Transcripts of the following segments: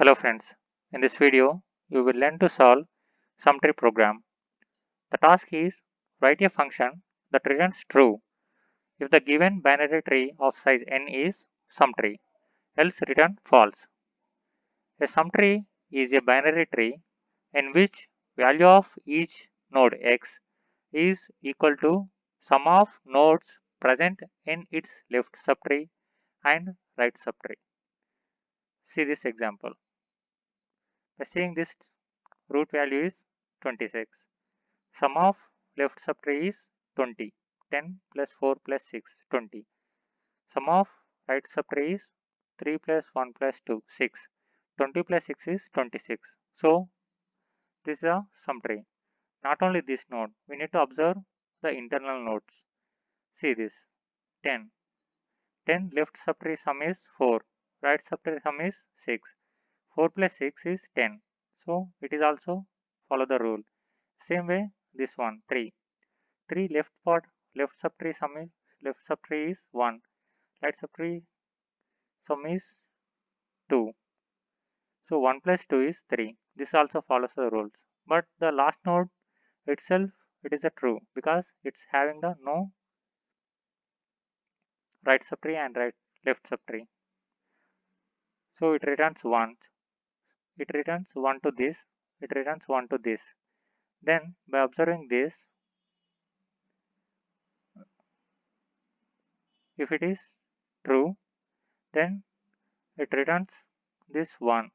Hello friends, in this video you will learn to solve sum tree program. The task is write a function that returns true if the given binary tree of size n is sum tree, else return false. A sum tree is a binary tree in which value of each node x is equal to sum of nodes present in its left subtree and right subtree. See this example. By seeing this, root value is 26. Sum of left subtree is 20. 10 plus 4 plus 6, 20. Sum of right subtree is 3 plus 1 plus 2, 6. 20 plus 6 is 26. So, this is a sum tree. Not only this node, we need to observe the internal nodes. See this. 10. 10 left subtree sum is 4. Right subtree sum is 6. 4 plus 6 is 10. So, it is also follow the rule. Same way, this one, 3. 3 left subtree is 1, right subtree sum is 2. So 1 plus 2 is 3. This also follows the rules. But the last node itself, it is a true because it's having the no right subtree and left subtree. So it returns 1. It returns 1 to this. It returns 1 to this. Then by observing this, if it is true, then it returns this 1.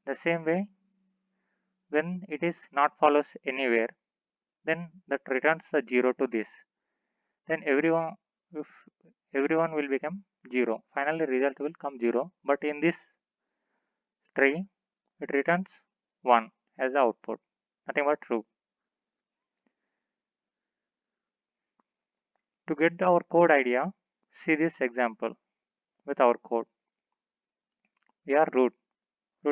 The same way, when it is not follows anywhere, then that returns the 0 to this. Then if everyone will become 0. Finally result will come 0. But in this tree, it returns 1 as the output. Nothing but true. To get our code idea, see this example with our code. We are root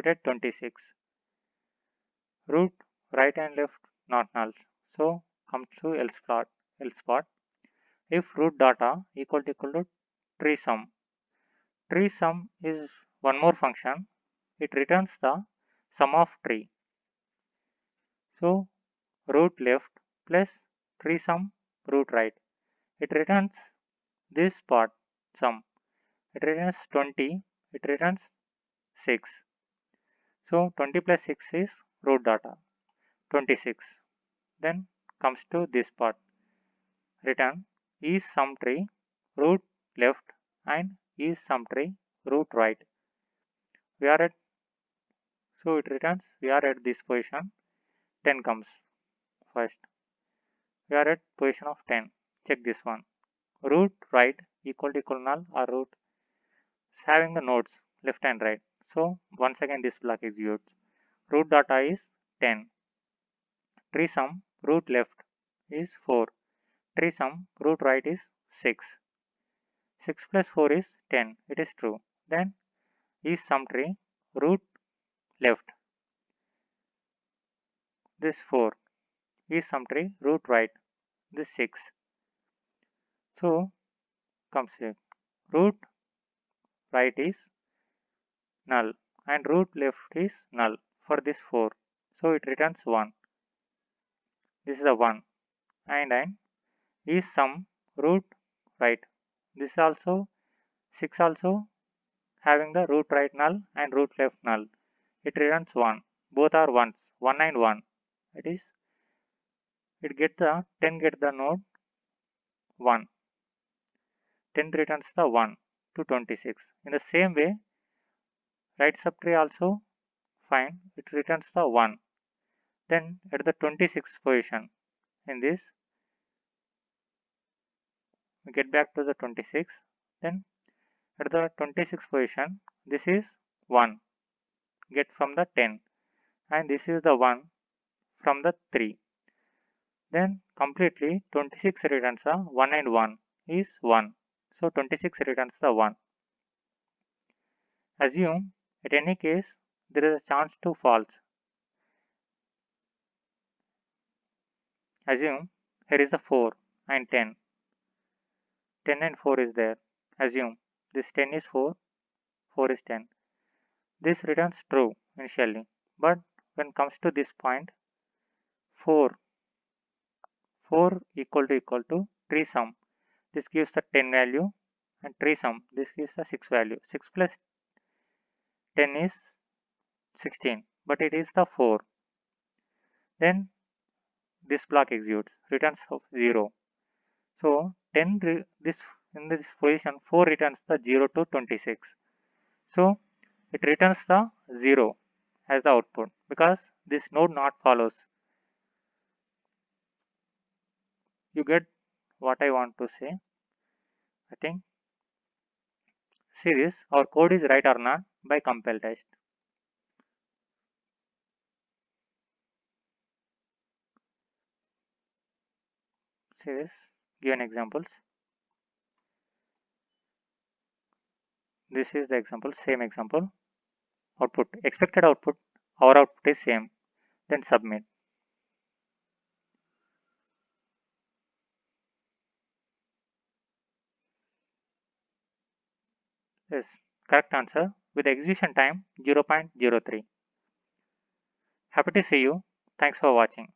at 26. Root right and left not null. So comes to else part. If root data equal to tree sum. Tree sum is one more function. It returns the sum of tree. So root left plus tree sum root right. It returns this part sum. It returns 20. It returns 6. So 20 plus 6 is root data 26. Then comes to this part. Return is sum tree root left and is sum tree root right. We are at so it returns we are at this position. 10 comes first. We are at position of 10. Check this one. Root right equal null or root is having the nodes left and right. So once again this block executes. Root data is 10. Tree sum root left is 4. Tree sum root right is 6. 6 plus 4 is 10. It is true. Then is sum tree root left. This 4 is sum tree root right. This 6. So comes here. Root right is null and root left is null for this 4. So it returns 1. This is the 1 and is sum root right. This also 6 also having the root right null and root left null. It returns 1. Both are ones. 1 and 1. It is it get the 10 get the node 1. 10 returns the 1 to 26. In the same way, right subtree also fine. It returns the 1. Then at the 26th position in this we get back to the 26. Then at the 26th position this is 1 get from the 10 and this is the 1 from the 3. Then completely 26 returns a 1 and 1 is 1. So 26 returns the 1. Assume at any case there is a chance to false. Assume here is a 4 and 10. 10 and 4 is there. Assume this 10 is 4, 4 is 10. This returns true initially, but when comes to this point, 4 equal to 3 sum. This gives the 10 value, and 3 sum. This gives the 6 value. 6 plus 10 is 16, but it is the 4. Then this block executes, returns of 0. So 10 this in this position 4 returns the 0 to 26. So it returns the 0 as the output because this node not follows. You get what I want to say? I think. See this, our code is right or not by compile test. See this, given examples. This is the example, same example. Output, expected output, our output is same. Then submit. Yes, correct answer with execution time 0.03. Happy to see you. Thanks for watching.